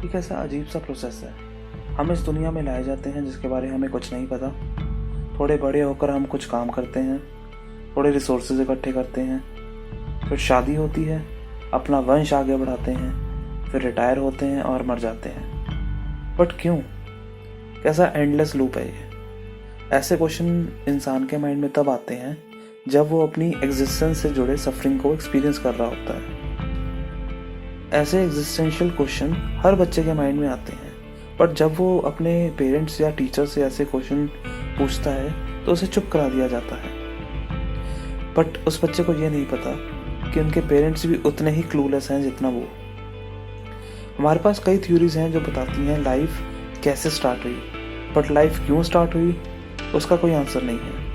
एक ऐसा अजीब सा प्रोसेस है। हम इस दुनिया में लाए जाते हैं जिसके बारे में हमें कुछ नहीं पता। थोड़े बड़े होकर हम कुछ काम करते हैं, थोड़े रिसोर्सेज इकट्ठे करते हैं, फिर शादी होती है, अपना वंश आगे बढ़ाते हैं, फिर रिटायर होते हैं और मर जाते हैं। बट क्यों? कैसा एंडलेस लूप है ये? ऐसे क्वेश्चन इंसान के माइंड में तब आते हैं जब वो अपनी एग्जिस्टेंस से जुड़े सफरिंग को एक्सपीरियंस कर रहा होता है। ऐसे एग्जिस्टेंशियल क्वेश्चन हर बच्चे के माइंड में आते हैं, बट जब वो अपने पेरेंट्स या टीचर से ऐसे क्वेश्चन पूछता है तो उसे चुप करा दिया जाता है। बट उस बच्चे को ये नहीं पता कि उनके पेरेंट्स भी उतने ही क्लूलेस हैं जितना वो। हमारे पास कई थ्योरीज हैं जो बताती हैं लाइफ कैसे स्टार्ट हुई, बट लाइफ क्यों स्टार्ट हुई उसका कोई आंसर नहीं है।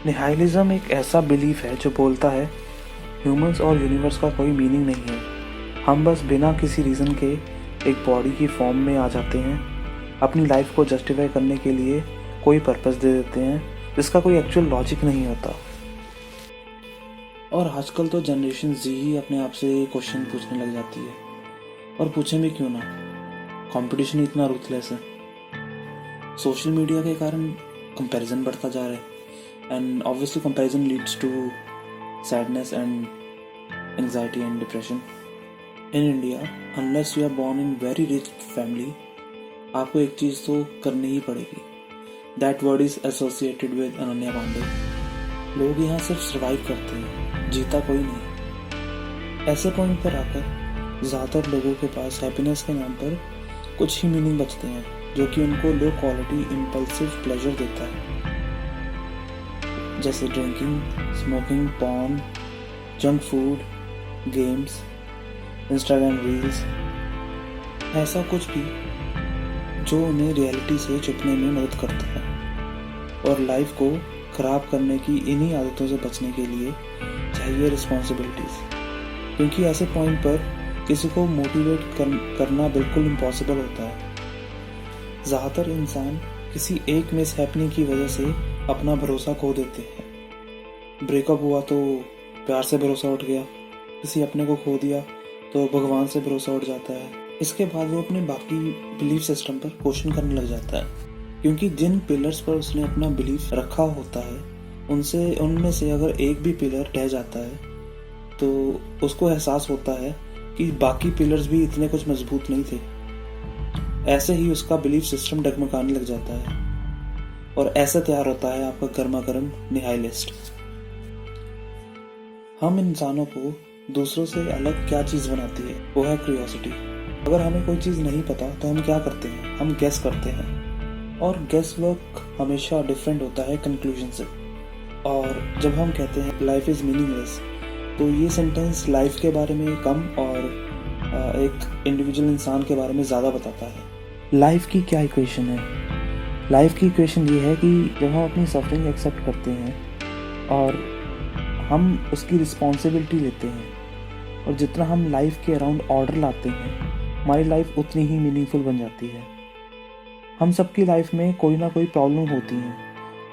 निहाइलिज्म एक ऐसा बिलीफ है जो बोलता है ह्यूमंस और यूनिवर्स का कोई मीनिंग नहीं है, हम बस बिना किसी रीज़न के एक बॉडी की फॉर्म में आ जाते हैं, अपनी लाइफ को जस्टिफाई करने के लिए कोई पर्पस दे देते हैं जिसका कोई एक्चुअल लॉजिक नहीं होता। और आजकल तो जनरेशन जी ही अपने आप से ये क्वेश्चन पूछने लग जाती है, और पूछे भी क्यों ना, कंपटीशन इतना रूथलेस है। सोशल मीडिया के कारण कंपैरिजन बढ़ता जा रहा है, and obviously comparison leads to sadness and anxiety and depression. In India, unless you are born in very rich family, आपको एक चीज़ तो करनी ही पड़ेगी। That word is associated with Ananya Pandey. लोग यहाँ सिर्फ सर्वाइव करते हैं, जीता कोई नहीं। ऐसे पॉइंट पर आकर ज़्यादातर लोगों के पास हैप्पीनेस के नाम पर कुछ ही मीनिंग बचते हैं जो कि उनको लो क्वालिटी इम्पल्सिव प्लेजर देता है, जैसे drinking, smoking, porn, junk food, games, Instagram reels, ऐसा कुछ भी जो उन्हें रियलिटी से छुपने में मदद करता है। और लाइफ को ख़राब करने की इन्हीं आदतों से बचने के लिए चाहिए रिस्पॉन्सिबिलिटीज़, क्योंकि ऐसे पॉइंट पर किसी को मोटिवेट करना बिल्कुल इम्पॉसिबल होता है। ज़्यादातर इंसान किसी एक मिस हैपनिंग की वजह से अपना भरोसा खो देते हैं। ब्रेकअप हुआ तो प्यार से भरोसा उठ गया, किसी अपने को खो दिया तो भगवान से भरोसा उठ जाता है। इसके बाद वो अपने बाकी बिलीफ सिस्टम पर क्वेश्चन करने लग जाता है, क्योंकि जिन पिलर्स पर उसने अपना बिलीफ रखा होता है उनमें से अगर एक भी पिलर ढह जाता है तो उसको एहसास होता है कि बाकी पिलर्स भी इतने कुछ मजबूत नहीं थे। ऐसे ही उसका बिलीफ सिस्टम डगमगाने लग जाता है, और ऐसा तैयार होता है आपका गर्मा गर्म निहाइलिस्ट। हम इंसानों को दूसरों से अलग क्या चीज़ बनाती है, वो है क्यूरियोसिटी। अगर हमें कोई चीज़ नहीं पता तो हम क्या करते हैं, हम गेस करते हैं, और गेस वर्क हमेशा डिफरेंट होता है कंक्लूजन से। और जब हम कहते हैं लाइफ इज़ मीनिंगलेस, तो ये सेंटेंस लाइफ के बारे में कम और एक इंडिविजुअल इंसान के बारे में ज़्यादा बताता है। लाइफ की क्या इक्वेशन है? लाइफ की इक्वेशन ये है कि जब हम अपनी सफरिंग एक्सेप्ट करते हैं और हम उसकी रिस्पॉन्सिबिलिटी लेते हैं, और जितना हम लाइफ के अराउंड ऑर्डर लाते हैं, हमारी लाइफ उतनी ही मीनिंगफुल बन जाती है। हम सबकी लाइफ में कोई ना कोई प्रॉब्लम होती है,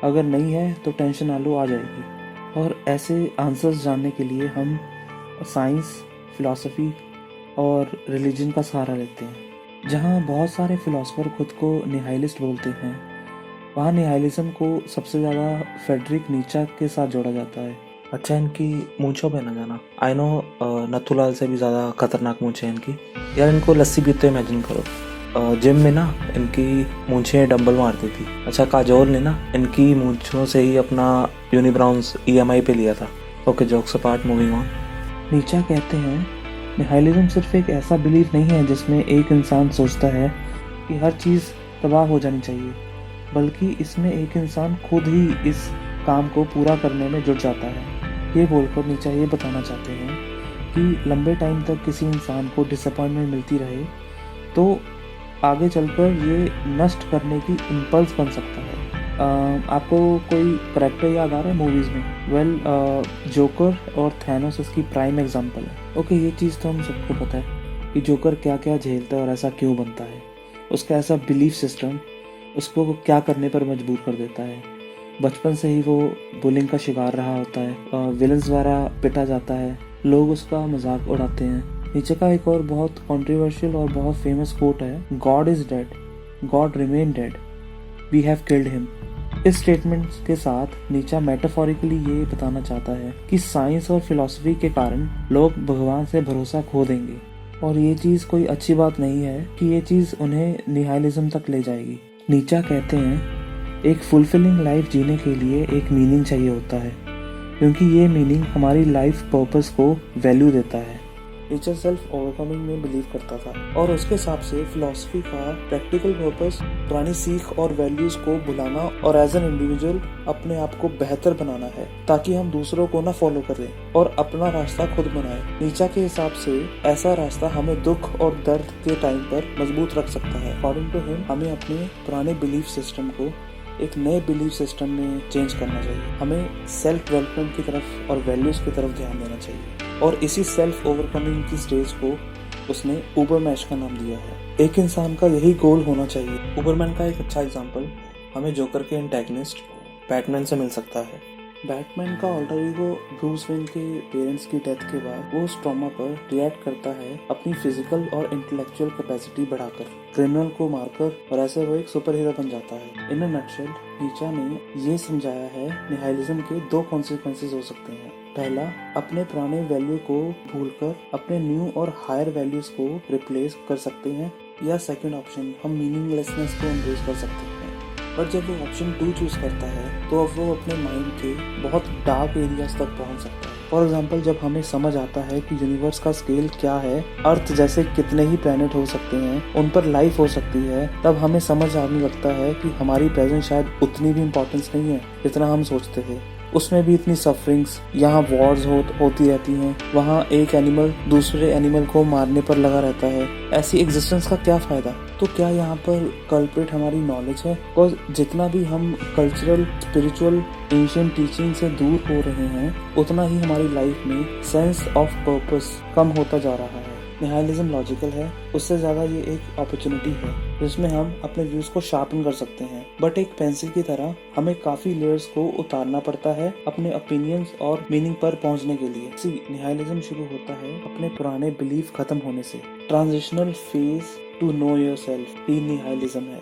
अगर नहीं है तो टेंशन आलू आ जाएगी। और ऐसे आंसर्स जानने के लिए हम साइंस, फिलॉसफी और रिलीजन का सहारा लेते हैं। जहाँ बहुत सारे फिलोसोफर खुद को निहाइलिस्ट बोलते हैं, वहाँ निहाइलिज्म को सबसे ज़्यादा फ्रेडरिक नीचा के साथ जोड़ा जाता है। अच्छा, इनकी मूंछों पे ना जाना, आई नो नथुलाल से भी ज़्यादा खतरनाक मूंछें हैं इनकी। यार इनको लस्सी पीते इमेजिन करो। जिम में ना इनकी मूंछें डंबल मारती थी। अच्छा, काजोल ने ना इनकी मूंछों से ही अपना यूनिब्राउन्स EMI पे लिया था। Okay, jokes apart, moving on. नीचा कहते हैं निहाइलिज्म सिर्फ एक ऐसा बिलीफ नहीं है जिसमें एक इंसान सोचता है कि हर चीज़ तबाह हो जानी चाहिए, बल्कि इसमें एक इंसान खुद ही इस काम को पूरा करने में जुट जाता है। ये बोलकर नीचा ये बताना चाहते हैं कि लंबे टाइम तक किसी इंसान को डिसअपॉइंटमेंट मिलती रहे तो आगे चलकर ये नष्ट करने की इम्पल्स बन सकता है। आपको कोई करेक्टर याद आ रहा है मूवीज़ में? जोकर और थैनोस इसकी प्राइम एग्जांपल है। ओके, ये चीज़ तो हम सबको पता है कि जोकर क्या क्या झेलता है और ऐसा क्यों बनता है। उसका ऐसा बिलीफ सिस्टम उसको क्या करने पर मजबूर कर देता है। बचपन से ही वो बुलिंग का शिकार रहा होता है, विलन्स द्वारा पिटा जाता है, लोग उसका मजाक उड़ाते हैं, नीचे का एक और बहुत कंट्रोवर्शियल और बहुत फेमस कोट है, God is dead, God remain dead, we have killed him. इस स्टेटमेंट के साथ नीचा मेटाफोरिकली ये बताना चाहता है कि साइंस और फिलॉसफी के कारण लोग भगवान से भरोसा खो देंगे, और ये चीज कोई अच्छी बात नहीं है कि ये चीज उन्हें निहाइलिज्म तक ले जाएगी। नीचा कहते हैं एक फुलफिलिंग लाइफ जीने के लिए एक मीनिंग चाहिए होता है, क्योंकि ये मीनिंग हमारी लाइफ पर्पस को वैल्यू देता है। नीचे सेल्फ ओवरकमिंग में बिलीव करता था और उसके हिसाब से फिलॉसफी का प्रैक्टिकल पर्पस पुरानी सीख और वैल्यूज को भुलाना और एज एन इंडिविजुअल अपने आप को बेहतर बनाना है, ताकि हम दूसरों को ना फॉलो करें और अपना रास्ता खुद बनाएं। नीचा के हिसाब से ऐसा रास्ता हमें दुख और दर्द के टाइम पर मजबूत रख सकता है। अकॉर्डिंग टू हिम हमें अपने पुराने बिलीफ सिस्टम को एक नए बिलीफ सिस्टम में चेंज करना चाहिए। हमें सेल्फ डेवलपमेंट की तरफ और वैल्यूज की तरफ ध्यान देना चाहिए, और इसी सेल्फ ओवरकमिंग की स्टेज को उसने उबरमैश का नाम दिया है। एक इंसान का यही गोल होना चाहिए। उबरमैन का एक अच्छा एग्जांपल हमें जोकर के एंटेगनिस्ट बैटमैन से मिल सकता है। बैटमैन का ऑल्टर ईगो ब्रूस वेन के पेरेंट्स की डेथ के बाद वो उस ट्रॉमा पर रिएक्ट करता है अपनी फिजिकल और इंटेलेक्चुअल कैपेसिटी बढ़ाकर, क्रिमिनल को मारकर, और ऐसे वो एक सुपर हीरो बन जाता है। इन अ नटशेल नीचा ने ये समझाया है निहाइलिज्म के दो कॉन्सिक्वेंसेस हो सकते हैं। पहला, अपने पुराने वैल्यू को भूलकर अपने न्यू और हायर वैल्यूज को रिप्लेस कर सकते हैं, या सेकंड ऑप्शन, हम मीनिंगलेसनेस को एम्ब्रेस कर सकते हैं। पर जब वो ऑप्शन 2 चूज करता है तो अब वो अपने माइंड के बहुत डार्क एरियाज तक पहुंच सकता है। फॉर एग्जाम्पल, जब हमें समझ आता है कि यूनिवर्स का स्केल क्या है, अर्थ जैसे कितने ही प्लेनेट हो सकते हैं, उन पर लाइफ हो सकती है, तब हमें समझ आने लगता है कि हमारी प्रेजेंस शायद उतनी भी इम्पोर्टेंस नहीं है जितना हम सोचते थे। उसमें भी इतनी सफरिंग्स, यहाँ वॉर्स होती रहती हैं, वहाँ एक एनिमल दूसरे एनिमल को मारने पर लगा रहता है। ऐसी एग्जिस्टेंस का क्या फायदा? तो क्या यहाँ पर कल्प्रिट हमारी नॉलेज है? और जितना भी हम कल्चरल, स्पिरिचुअल, एंशिएंट टीचिंग से दूर हो रहे हैं, उतना ही हमारी लाइफ में सेंस ऑफ पर्पस कम होता जा रहा है। निहाइलिज्म लॉजिकल है, उससे ज्यादा ये एक अपॉर्चुनिटी है जिसमें हम अपने व्यूज को शार्पन कर सकते हैं। बट एक पेंसिल की तरह हमें काफी लेयर्स को उतारना पड़ता है अपने ओपिनियंस और मीनिंग पर पहुंचने के लिए। निहाइलिज्म शुरू होता है अपने पुराने बिलीफ खत्म होने से। Transitional phase to know yourself ही निहाइलिज्म है।